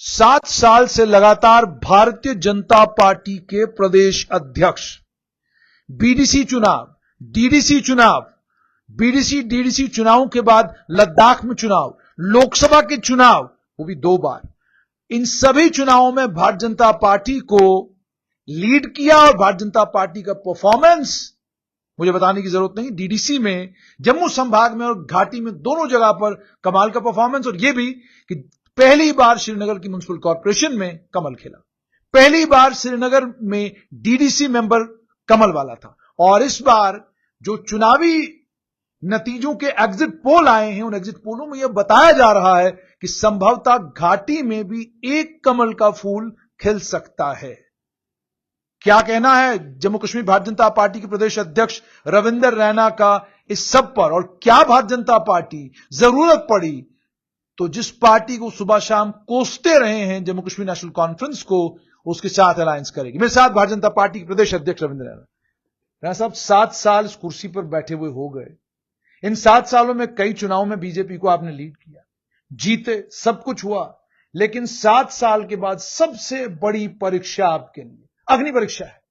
7 साल से लगातार भारतीय जनता पार्टी के प्रदेश अध्यक्ष बीडीसी चुनाव, डीडीसी चुनाव, बीडीसी डीडीसी चुनाव के बाद लद्दाख में चुनाव, लोकसभा के चुनाव, वो भी 2 बार, इन सभी चुनावों में भारतीय जनता पार्टी को लीड किया और भारतीय जनता पार्टी का परफॉर्मेंस मुझे बताने की जरूरत नहीं। डीडीसी में, जम्मू संभाग में और घाटी में दोनों जगह पर कमाल का परफॉर्मेंस, और यह भी कि पहली बार श्रीनगर की म्युनिसिपल कॉर्पोरेशन में कमल खेला, पहली बार श्रीनगर में डीडीसी मेंबर कमल वाला था। और इस बार जो चुनावी नतीजों के एग्जिट पोल आए हैं, उन एग्जिट पोलों में यह बताया जा रहा है कि संभवतः घाटी में भी एक कमल का फूल खिल सकता है। क्या कहना है जम्मू कश्मीर भारतीय जनता पार्टी के प्रदेश अध्यक्ष रविंदर रैना का इस सब पर, और क्या भारतीय जनता पार्टी जरूरत पड़ी तो जिस पार्टी को सुबह शाम कोसते रहे हैं जम्मू कश्मीर नेशनल कॉन्फ्रेंस को, उसके साथ अलायंस करेगी। मेरे साथ भारतीय जनता पार्टी के प्रदेश अध्यक्ष रविंदर रैना साहब 7 साल इस कुर्सी पर बैठे हुए हो गए। इन 7 सालों में कई चुनावों में बीजेपी को आपने लीड किया, जीते, सब कुछ हुआ, लेकिन 7 साल के बाद सबसे बड़ी परीक्षा आपके लिए अग्नि परीक्षा है,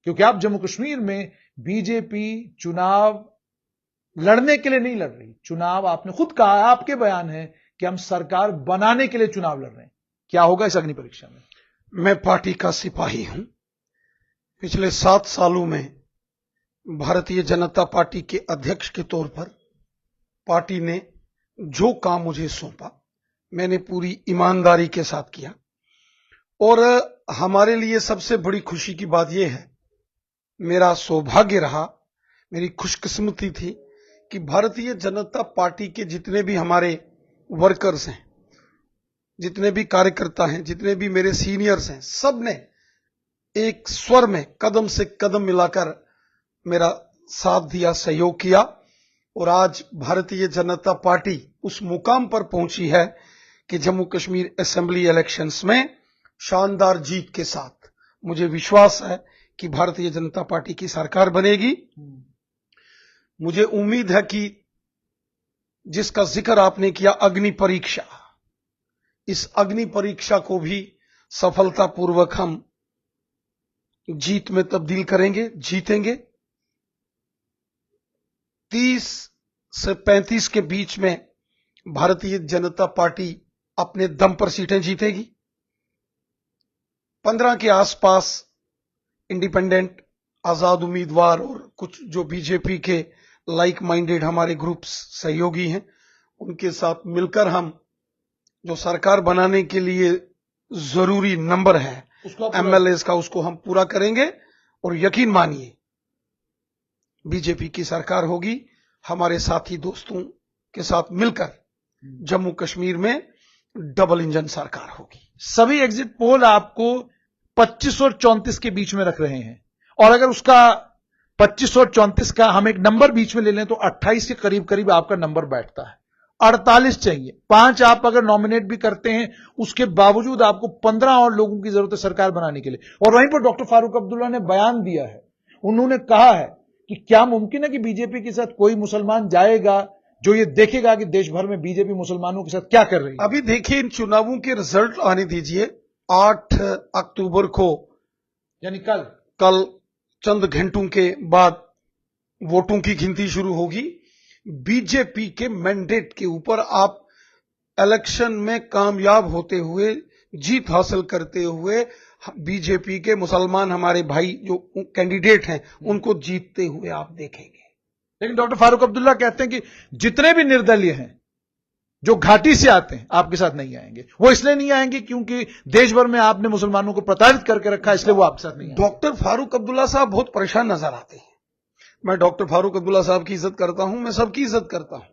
क्योंकि आप जम्मू कश्मीर में बीजेपी चुनाव लड़ने के लिए नहीं लड़ रही। चुनाव, आपने खुद कहा, आपके बयान है कि हम सरकार बनाने के लिए चुनाव लड़ रहे हैं। क्या होगा इस अग्नि परीक्षा में? मैं पार्टी का सिपाही हूं। पिछले 7 सालों में भारतीय जनता पार्टी के अध्यक्ष के तौर पर पार्टी ने जो काम मुझे सौंपा, मैंने पूरी ईमानदारी के साथ किया। और हमारे लिए सबसे बड़ी खुशी की बात यह है, मेरा सौभाग्य रहा, मेरी खुशकिस्मती थी कि भारतीय जनता पार्टी के जितने भी हमारे वर्कर्स हैं, जितने भी कार्यकर्ता हैं, जितने भी मेरे सीनियर्स हैं, सब ने एक स्वर में कदम से कदम मिलाकर मेरा साथ दिया, सहयोग किया। और आज भारतीय जनता पार्टी उस मुकाम पर पहुंची है कि जम्मू कश्मीर असेंबली इलेक्शंस में शानदार जीत के साथ मुझे विश्वास है कि भारतीय जनता पार्टी की सरकार बनेगी। मुझे उम्मीद है कि जिसका जिक्र आपने किया, अग्नि परीक्षा, इस अग्नि परीक्षा को भी सफलतापूर्वक हम जीत में तब्दील करेंगे, जीतेंगे। 30 से 35 के बीच में भारतीय जनता पार्टी अपने दम पर सीटें जीतेगी। 15 के आसपास इंडिपेंडेंट, आजाद उम्मीदवार और कुछ जो बीजेपी के लाइक माइंडेड हमारे ग्रुप्स सहयोगी हैं, उनके साथ मिलकर हम जो सरकार बनाने के लिए जरूरी नंबर है एमएलएस का, उसको हम पूरा करेंगे। और यकीन मानिए बीजेपी की सरकार होगी, हमारे साथी दोस्तों के साथ मिलकर जम्मू कश्मीर में डबल इंजन सरकार होगी। सभी एग्जिट पोल आपको 25 और 34 के बीच में रख रहे हैं, और अगर उसका 25 और 34 का हम एक नंबर बीच में ले लें तो 28 के करीब करीब आपका नंबर बैठता है। 48 चाहिए, 5 आप अगर नॉमिनेट भी करते हैं, उसके बावजूद आपको 15 और लोगों की जरूरत है सरकार बनाने के लिए। और वहीं पर डॉक्टर फारूक अब्दुल्ला ने बयान दिया है, उन्होंने कहा है कि क्या मुमकिन है कि बीजेपी के साथ कोई मुसलमान जाएगा जो ये देखेगा कि देश भर में बीजेपी मुसलमानों के साथ क्या कर रही है। अभी देखिए, इन चुनावों के रिजल्ट आने दीजिए। 8 अक्टूबर को, यानी कल चंद घंटों के बाद वोटों की गिनती शुरू होगी। बीजेपी के मैंडेट के ऊपर आप इलेक्शन में कामयाब होते हुए, जीत हासिल करते हुए, बीजेपी के मुसलमान हमारे भाई जो कैंडिडेट हैं उनको जीतते हुए आप देखेंगे। लेकिन डॉक्टर फारूक अब्दुल्ला कहते हैं कि जितने भी निर्दलीय हैं जो घाटी से आते हैं आपके साथ नहीं आएंगे। वो इसलिए नहीं आएंगे क्योंकि देश भर में आपने मुसलमानों को प्रताड़ित करके रखा, इसलिए वो आपके साथ नहीं आएंगे। डॉक्टर फारूक अब्दुल्ला साहब बहुत परेशान नजर आते हैं। मैं डॉक्टर फारूक अब्दुल्ला साहब की इज्जत करता हूं, मैं सबकी इज्जत करता हूं।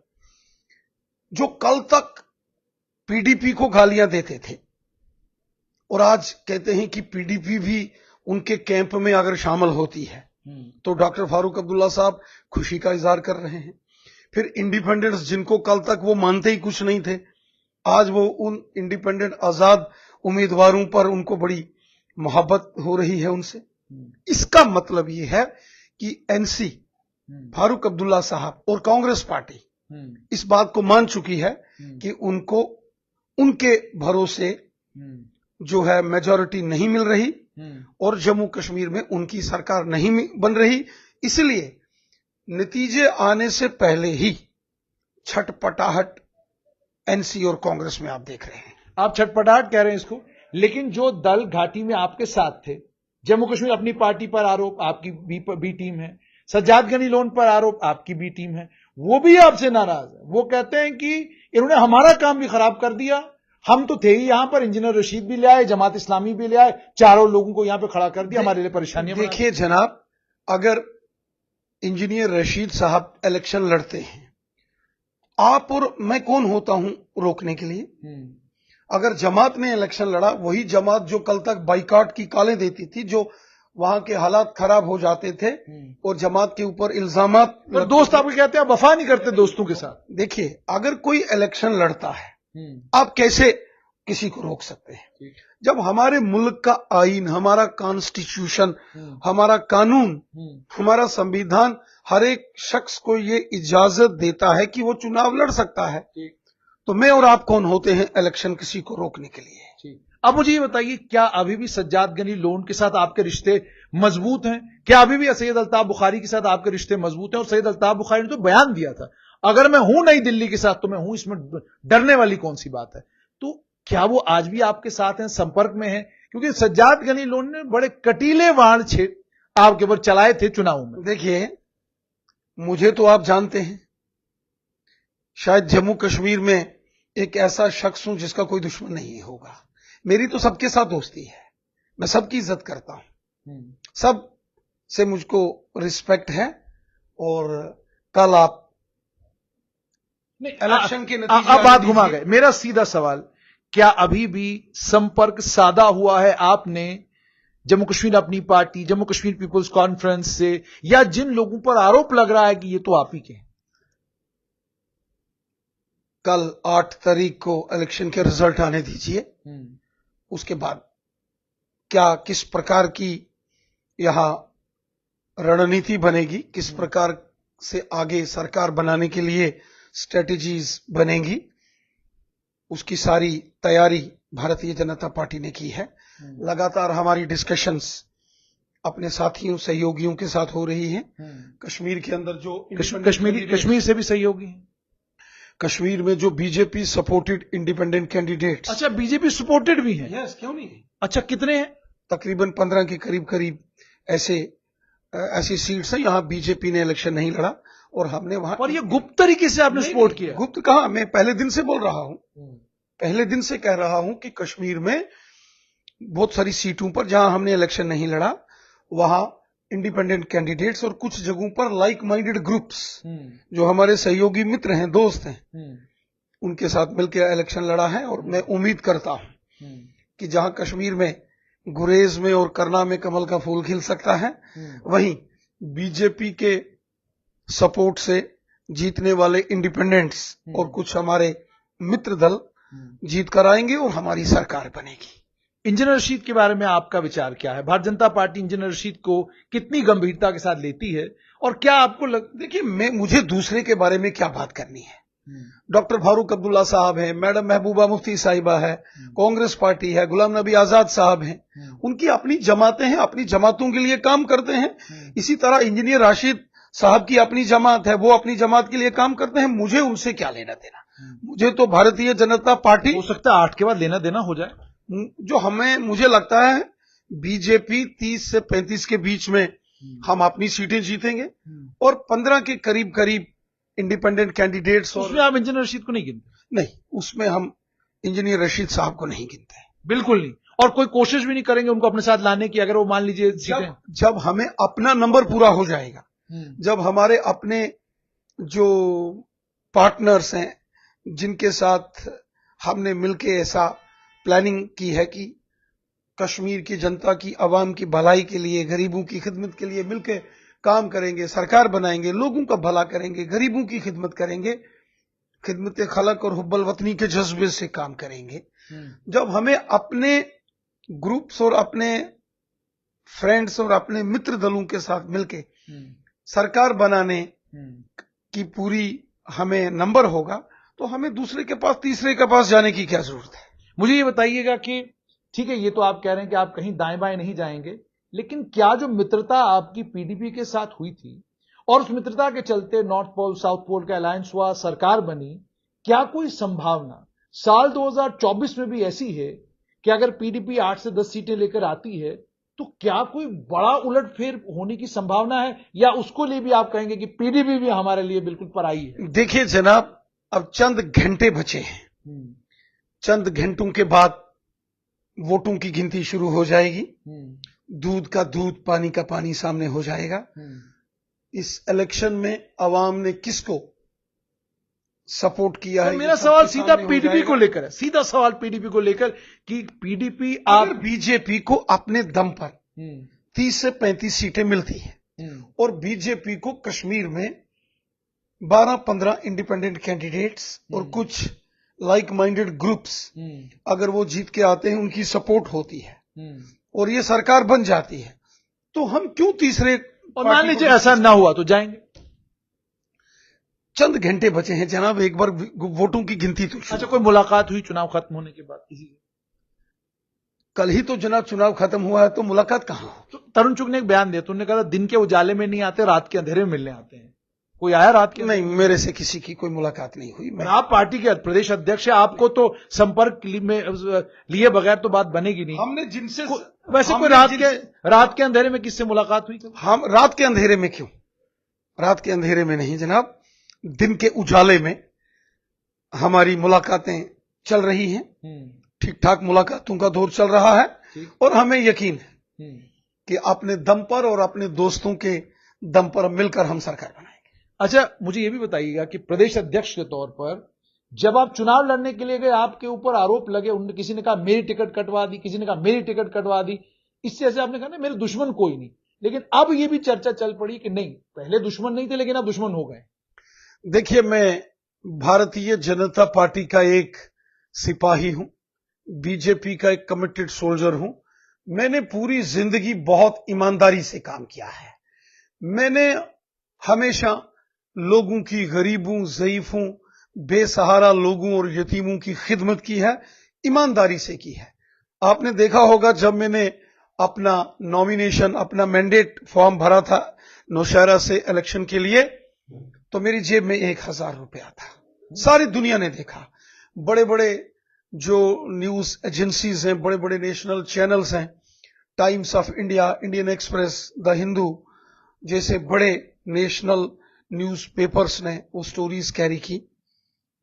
जो कल तक पीडीपी को गालियां देते थे और आज कहते हैं कि पीडीपी भी उनके कैंप में अगर शामिल होती है, तो डॉक्टर फारूक अब्दुल्ला साहब खुशी का इजहार कर रहे हैं। फिर इंडिपेंडेंट्स जिनको कल तक वो मानते ही कुछ नहीं थे, आज वो उन इंडिपेंडेंट आजाद उम्मीदवारों पर उनको बड़ी मोहब्बत हो रही है उनसे। इसका मतलब ये है कि एनसी, फारूक अब्दुल्ला साहब और कांग्रेस पार्टी इस बात को मान चुकी है कि उनको उनके भरोसे जो है मेजॉरिटी नहीं मिल रही और जम्मू कश्मीर में उनकी सरकार नहीं बन रही, इसलिए नतीजे आने से पहले ही छटपटाहट एनसी और कांग्रेस में आप देख रहे हैं। आप छटपटाहट कह रहे हैं इसको, लेकिन जो दल घाटी में आपके साथ थे, जम्मू कश्मीर अपनी पार्टी पर आरोप, आपकी बी टीम है, सज्जाद गनी लोन पर आरोप, आपकी बी टीम है, वो भी आपसे नाराज है। वो कहते हैं कि इन्होंने हमारा काम भी खराब कर दिया, हम तो थे ही यहां पर, इंजीनियर रशीद भी ले आए, जमात इस्लामी भी ले आए, चारों लोगों को यहां पे खड़ा कर दिया, हमारे लिए परेशानियां। देखिए जनाब, अगर इंजीनियर रशीद साहब इलेक्शन लड़ते हैं, आप और मैं कौन होता हूं रोकने के लिए? अगर जमात ने इलेक्शन लड़ा, वही जमात जो कल तक बाइकाट की कालें देती थी, जो वहां के हालात खराब हो जाते थे और जमात के ऊपर इल्जामात, दोस्त आपको कहते हैं वफा नहीं करते दोस्तों के साथ। देखिए, अगर कोई इलेक्शन लड़ता है, आप कैसे किसी को रोक सकते हैं? जब हमारे मुल्क का आईन, हमारा कॉन्स्टिट्यूशन, हमारा कानून, हमारा संविधान हर एक शख्स को ये इजाजत देता है कि वो चुनाव लड़ सकता है, तो मैं और आप कौन होते हैं इलेक्शन किसी को रोकने के लिए? अब मुझे ये बताइए, क्या अभी भी सज्जाद गनी लोन के साथ आपके रिश्ते मजबूत हैं? क्या अभी भी सैयद अल्ताफ बुखारी के साथ आपके रिश्ते मजबूत हैं? और सैयद अल्ताफ बुखारी ने तो बयान दिया था, अगर मैं हूं नई दिल्ली के साथ तो मैं हूं, इसमें डरने वाली कौन सी बात है? तो क्या वो आज भी आपके साथ हैं, संपर्क में हैं? क्योंकि सज्जाद गनी लोन ने बड़े कटीले वाण आपके ऊपर चलाए थे चुनाव में। देखिए, मुझे तो आप जानते हैं, शायद जम्मू कश्मीर में एक ऐसा शख्स हूं जिसका कोई दुश्मन नहीं होगा। मेरी तो सबके साथ दोस्ती है, मैं सबकी इज्जत करता हूं, सब से मुझको रिस्पेक्ट है। और कल आप इलेक्शन के नतीजे, अब बात घुमा गए। मेरा सीधा सवाल, क्या अभी भी संपर्क साधा हुआ है आपने जम्मू कश्मीर अपनी पार्टी, जम्मू कश्मीर पीपुल्स कॉन्फ्रेंस से, या जिन लोगों पर आरोप लग रहा है कि ये तो आप ही के हैं? कल 8 तारीख को इलेक्शन के रिजल्ट आने दीजिए, उसके बाद क्या किस प्रकार की यहां रणनीति बनेगी, किस प्रकार से आगे सरकार बनाने के लिए स्ट्रेटेजीज बनेंगी, उसकी सारी तैयारी भारतीय जनता पार्टी ने की है। लगातार हमारी डिस्कशंस अपने साथियों सहयोगियों के साथ हो रही हैं। कश्मीर के अंदर जो कश्मीर से भी सहयोगी हैं, कश्मीर में जो बीजेपी सपोर्टेड इंडिपेंडेंट कैंडिडेट्स। अच्छा, बीजेपी सपोर्टेड भी हैं? यस, क्यों नहीं है? अच्छा, कितने हैं? तकरीबन 15 के करीब ऐसी सीट्स हैं, यहां बीजेपी ने इलेक्शन नहीं लड़ा और हमने वहां। और ये गुप्त तरीके से आपने सपोर्ट किया? गुप्त कहां, मैं पहले दिन से बोल रहा हूं, पहले दिन से कह रहा हूं कि कश्मीर में बहुत सारी सीटों पर जहां हमने इलेक्शन नहीं लड़ा, वहां इंडिपेंडेंट कैंडिडेट्स और कुछ जगहों पर लाइक माइंडेड ग्रुप्स जो हमारे सहयोगी मित्र हैं, दोस्त हैं, उनके साथ मिलकर इलेक्शन लड़ा है। और मैं उम्मीद करता हूं कि जहां कश्मीर में गुरेज में और करना में कमल का फूल खिल सकता है, वहीं बीजेपी के सपोर्ट से जीतने वाले इंडिपेंडेंट्स और कुछ हमारे मित्र दल जीत कर आएंगे और हमारी सरकार बनेगी। इंजीनियर रशीद के बारे में आपका विचार क्या है? भारतीय जनता पार्टी इंजीनियर रशीद को कितनी गंभीरता के साथ लेती है? और क्या आपको देखिए, मुझे दूसरे के बारे में क्या बात करनी है? डॉक्टर फारूक अब्दुल्ला साहब हैं, मैडम महबूबा मुफ्ती साहिबा है, कांग्रेस पार्टी है, गुलाम नबी आजाद साहब हैं, उनकी अपनी जमातें हैं, अपनी जमातों के लिए काम करते हैं। इसी तरह इंजीनियर राशिद साहब की अपनी जमात है, वो अपनी जमात के लिए काम करते हैं। मुझे उनसे क्या लेना देना? मुझे तो भारतीय जनता पार्टी, हो सकता है 8 के बाद लेना देना हो जाए, जो मुझे लगता है बीजेपी 30 से 35 के बीच में हम अपनी सीटें जीतेंगे और 15 के करीब इंडिपेंडेंट कैंडिडेट्स। और उसमें आप इंजीनियर रशीद को नहीं गिनते? नहीं, उसमें हम इंजीनियर रशीद साहब को नहीं गिनते, बिल्कुल नहीं। और कोई कोशिश भी नहीं करेंगे उनको अपने साथ लाने की, अगर वो मान लीजिए जब हमें अपना नंबर पूरा हो जाएगा, जब हमारे अपने जो पार्टनर्स हैं, जिनके साथ हमने मिलकर ऐसा प्लानिंग की है कि कश्मीर की जनता की, आवाम की भलाई के लिए, गरीबों की खिदमत के लिए मिलकर काम करेंगे, सरकार बनाएंगे, लोगों का भला करेंगे, गरीबों की खिदमत करेंगे, खिदमत खलक और हुब्बल वतनी के जज्बे से काम करेंगे। जब हमें अपने ग्रुप्स और अपने फ्रेंड्स और अपने मित्र दलों के साथ मिलकर सरकार बनाने की पूरी हमें नंबर होगा, तो हमें दूसरे के पास, तीसरे के पास जाने की क्या जरूरत है? मुझे ये बताइएगा कि ठीक है, ये तो आप कह रहे हैं कि आप कहीं दाएं बाएं नहीं जाएंगे, लेकिन क्या जो मित्रता आपकी पीडीपी के साथ हुई थी और उस मित्रता के चलते नॉर्थ पोल साउथ पोल का अलायंस हुआ, सरकार बनी, क्या कोई संभावना साल 2024 में भी ऐसी है कि अगर पीडीपी 8 से 10 सीटें लेकर आती है तो क्या कोई बड़ा उलटफेर होने की संभावना है, या उसको लिए भी आप कहेंगे कि पीडीपी भी हमारे लिए बिल्कुल पराई है? देखिए जनाब, अब चंद घंटे बचे हैं। चंद घंटों के बाद वोटों की गिनती शुरू हो जाएगी। दूध का दूध, पानी का पानी सामने हो जाएगा। इस इलेक्शन में अवाम ने किसको सपोर्ट किया है, मेरा सवाल सीधा पीडीपी को लेकर है, सीधा सवाल पीडीपी को लेकर कि पीडीपी अगर बीजेपी को अपने दम पर 30 से 35 सीटें मिलती हैं और बीजेपी को कश्मीर में 12-15 इंडिपेंडेंट कैंडिडेट्स और कुछ लाइक माइंडेड ग्रुप्स अगर वो जीत के आते हैं, उनकी सपोर्ट होती है और ये सरकार बन जाती है, तो हम क्यों तीसरे? और मान लीजिए ऐसा ना हुआ तो जाएंगे। चंद घंटे बचे हैं जनाब, एक बार वोटों की गिनती तो। अच्छा, कोई मुलाकात हुई चुनाव खत्म होने के बाद किसी से? कल ही तो जनाब चुनाव खत्म हुआ है, तो मुलाकात कहां हो? तो तरुण चुग ने एक बयान दिया, तुमने कहा दिन के उजाले में नहीं आते, रात के अंधेरे में मिलने आते हैं। कोई आया रात के? नहीं, मेरे से किसी की कोई मुलाकात नहीं हुई। आप पार्टी के प्रदेश अध्यक्ष है, आपको तो संपर्क में लिए बगैर तो बात बनेगी नहीं। हमने जिनसे वैसे कोई रात के अंधेरे में किससे मुलाकात हुई? हम रात के अंधेरे में क्यों? रात के अंधेरे में नहीं जनाब, दिन के उजाले में हमारी मुलाकातें चल रही हैं। ठीक ठाक मुलाकातों का दौर चल रहा है और हमें यकीन है कि अपने दम पर और अपने दोस्तों के दम पर मिलकर हम सरकार बनाएंगे। अच्छा, मुझे यह भी बताइएगा कि प्रदेश अध्यक्ष के तौर पर जब आप चुनाव लड़ने के लिए गए, आपके ऊपर आरोप लगे, उन्होंने किसी ने कहा मेरी टिकट कटवा दी, किसी ने कहा मेरी टिकट कटवा दी, इससे ऐसे आपने कहा ना मेरे दुश्मन कोई नहीं, लेकिन अब यह भी चर्चा चल पड़ी कि नहीं, पहले दुश्मन नहीं थे लेकिन अब दुश्मन हो गए। देखिए, मैं भारतीय जनता पार्टी का एक सिपाही हूं, बीजेपी का एक कमिटेड सोल्जर हूं। मैंने पूरी जिंदगी बहुत ईमानदारी से काम किया है। मैंने हमेशा लोगों की, गरीबों, ज़ईफों, बेसहारा लोगों और यतीमों की खिदमत की है, ईमानदारी से की है। आपने देखा होगा जब मैंने अपना नॉमिनेशन, अपना मैंडेट फॉर्म भरा था नौशहरा से इलेक्शन के लिए, तो मेरी जेब में 1000 रुपया था। सारी दुनिया ने देखा। बड़े बड़े जो न्यूज एजेंसीज हैं, बड़े बड़े नेशनल चैनल्स हैं, times of India, Indian express, the Hindu जैसे बड़े नेशनल न्यूज पेपर्स ने वो स्टोरीज कैरी की,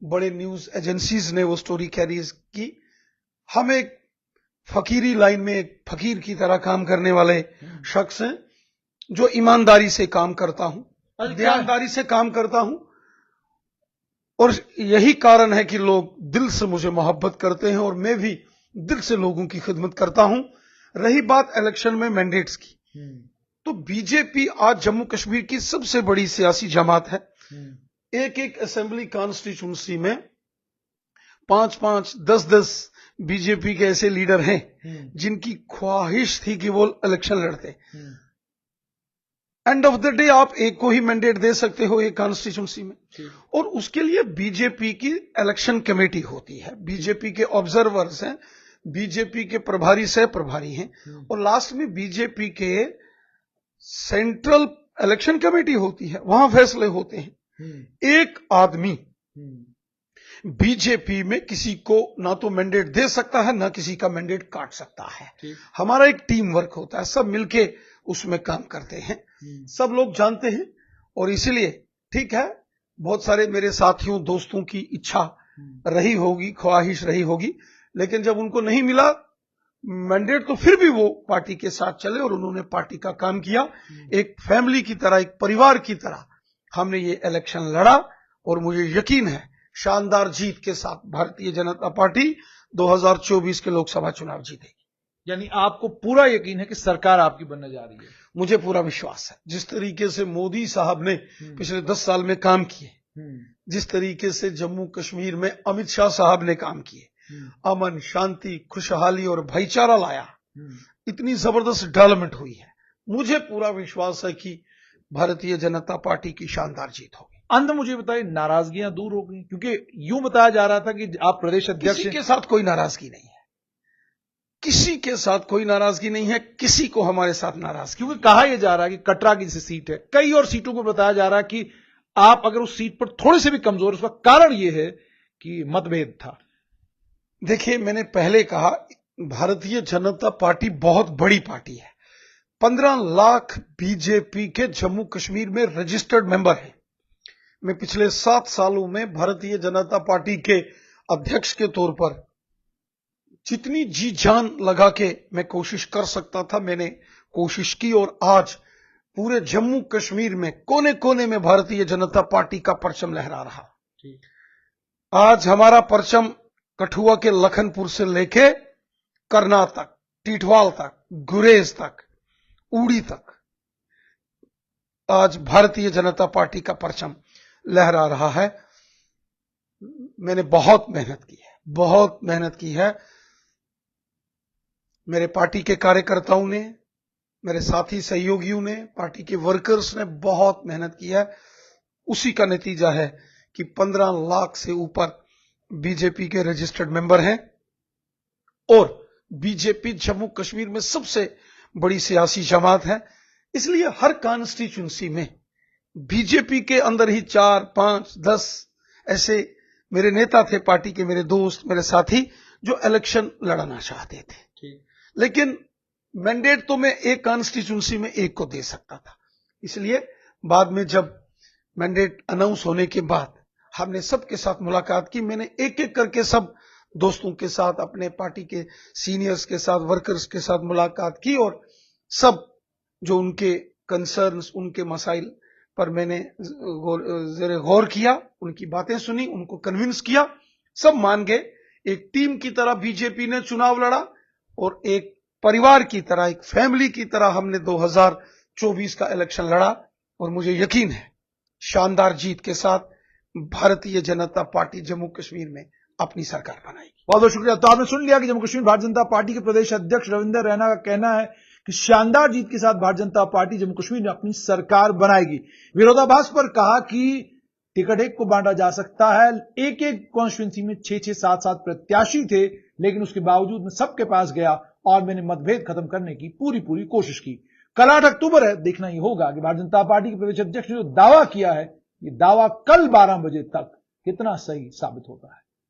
बड़े न्यूज एजेंसीज ने वो स्टोरी कैरी की। हम एक फकीरी लाइन में एक फकीर की तरह काम करने वाले शख्स हैं, जो ईमानदारी से काम करता हूं, ईमानदारी से काम करता हूं, और यही कारण है कि लोग दिल से मुझे मोहब्बत करते हैं और मैं भी दिल से लोगों की खिदमत करता हूं। रही बात इलेक्शन में मैंडेट्स की, तो बीजेपी आज जम्मू कश्मीर की सबसे बड़ी सियासी जमात है। एक एक असेंबली कॉन्स्टिट्यूंसी में 5-5, 10-10 बीजेपी के ऐसे लीडर हैं जिनकी ख्वाहिश थी कि वो इलेक्शन लड़ते। एंड ऑफ द डे आप एक को ही मैंडेट दे सकते हो एक कॉन्स्टिट्यूंसी में, और उसके लिए बीजेपी की इलेक्शन कमेटी होती है, बीजेपी के ऑब्जर्वर्स हैं, बीजेपी के प्रभारी सह प्रभारी हैं, और लास्ट में बीजेपी के सेंट्रल इलेक्शन कमेटी होती है, वहां फैसले होते हैं। एक आदमी बीजेपी में किसी को ना तो मैंडेट दे सकता है, ना किसी का मैंडेट काट सकता है। हमारा एक टीम वर्क होता है, सब मिलके उसमें काम करते हैं, सब लोग जानते हैं। और इसीलिए ठीक है, बहुत सारे मेरे साथियों, दोस्तों की इच्छा रही होगी, ख्वाहिश रही होगी, लेकिन जब उनको नहीं मिला मैंडेट तो फिर भी वो पार्टी के साथ चले और उन्होंने पार्टी का काम किया। एक फैमिली की तरह, एक परिवार की तरह हमने ये इलेक्शन लड़ा, और मुझे यकीन है शानदार जीत के साथ भारतीय जनता पार्टी 2024 के लोकसभा चुनाव जीतेगी। यानी आपको पूरा यकीन है कि सरकार आपकी बनने जा रही है? मुझे पूरा विश्वास है। जिस तरीके से मोदी साहब ने पिछले 10 साल में काम किए, जिस तरीके से जम्मू कश्मीर में अमित शाह साहब ने काम किए, अमन, शांति, खुशहाली और भाईचारा लाया, इतनी जबरदस्त डेवलपमेंट हुई है, मुझे पूरा विश्वास है कि भारतीय जनता पार्टी की शानदार जीत होगी। अंत मुझे बताइए, नाराजगियां दूर हो गई? क्योंकि यूं बताया जा रहा था कि आप प्रदेश अध्यक्ष किसी के साथ कोई नाराजगी नहीं है, किसी के साथ कोई नाराजगी नहीं है, किसी को हमारे साथ नाराजगी। क्योंकि कहा यह जा रहा है कि कटरा की जैसे सीट है, कई और सीटों को बताया जा रहा है कि आप अगर उस सीट पर थोड़े से भी कमजोर, उसका कारण यह है कि मतभेद था। देखिए, मैंने पहले कहा भारतीय जनता पार्टी बहुत बड़ी पार्टी है। 15 लाख बीजेपी के जम्मू कश्मीर में रजिस्टर्ड मेंबर हैं। मैं पिछले 7 सालों में भारतीय जनता पार्टी के अध्यक्ष के तौर पर जितनी जी जान लगा के मैं कोशिश कर सकता था, मैंने कोशिश की, और आज पूरे जम्मू कश्मीर में कोने कोने में भारतीय जनता पार्टी का परचम लहरा रहा। आज हमारा परचम कठुआ के लखनपुर से लेके करना तक, टिटवाल तक, गुरेज तक, उड़ी तक, आज भारतीय जनता पार्टी का परचम लहरा रहा है। मैंने बहुत मेहनत की है, बहुत मेहनत की है। मेरे पार्टी के कार्यकर्ताओं ने, मेरे साथी सहयोगियों ने, पार्टी के वर्कर्स ने बहुत मेहनत की है। उसी का नतीजा है कि 15 लाख से ऊपर बीजेपी के रजिस्टर्ड मेंबर हैं, और बीजेपी जम्मू कश्मीर में सबसे बड़ी सियासी जमात है। इसलिए हर कॉन्स्टिट्यूंसी में बीजेपी के अंदर ही 4, 5, 10 ऐसे मेरे नेता थे, पार्टी के मेरे दोस्त, मेरे साथी, जो इलेक्शन लड़ना चाहते थे। लेकिन मैंडेट तो मैं एक कॉन्स्टिट्यूंसी में एक को दे सकता था। इसलिए बाद में जब मैंडेट अनाउंस होने के बाद हमने सबके साथ मुलाकात की। मैंने एक एक करके सब दोस्तों के साथ, अपने पार्टी के सीनियर्स के साथ, वर्कर्स के साथ मुलाकात की, और सब जो उनके कंसर्न्स, उनके मसाइल पर मैंने गौर किया, उनकी बातें सुनी, उनको कन्विंस किया। सब मान गए। एक टीम की तरह बीजेपी ने चुनाव लड़ा, और एक परिवार की तरह, एक फैमिली की तरह हमने 2024 का इलेक्शन लड़ा, और मुझे यकीन है शानदार जीत के साथ भारतीय जनता पार्टी जम्मू कश्मीर में अपनी सरकार बनाएगी। बहुत बहुत शुक्रिया। तो आपने सुन लिया कि जम्मू कश्मीर भारतीय जनता पार्टी के प्रदेश अध्यक्ष रविंदर रैना का कहना है कि शानदार जीत के साथ भारतीय जनता पार्टी जम्मू कश्मीर में अपनी सरकार बनाएगी। विरोधाभास पर कहा कि टिकट एक को बांटा जा सकता है। एक एक कॉन्स्टिट्यूंसी में 6-6, 7-7 प्रत्याशी थे, लेकिन उसके बावजूद मैं सबके पास गया और मैंने मतभेद खत्म करने की पूरी कोशिश की। कल 8 अक्टूबर है, देखना ही होगा कि भारतीय जनता पार्टी के प्रदेश अध्यक्ष ने जो दावा किया है, ये दावा कल 12 बजे तक कितना सही साबित होता है।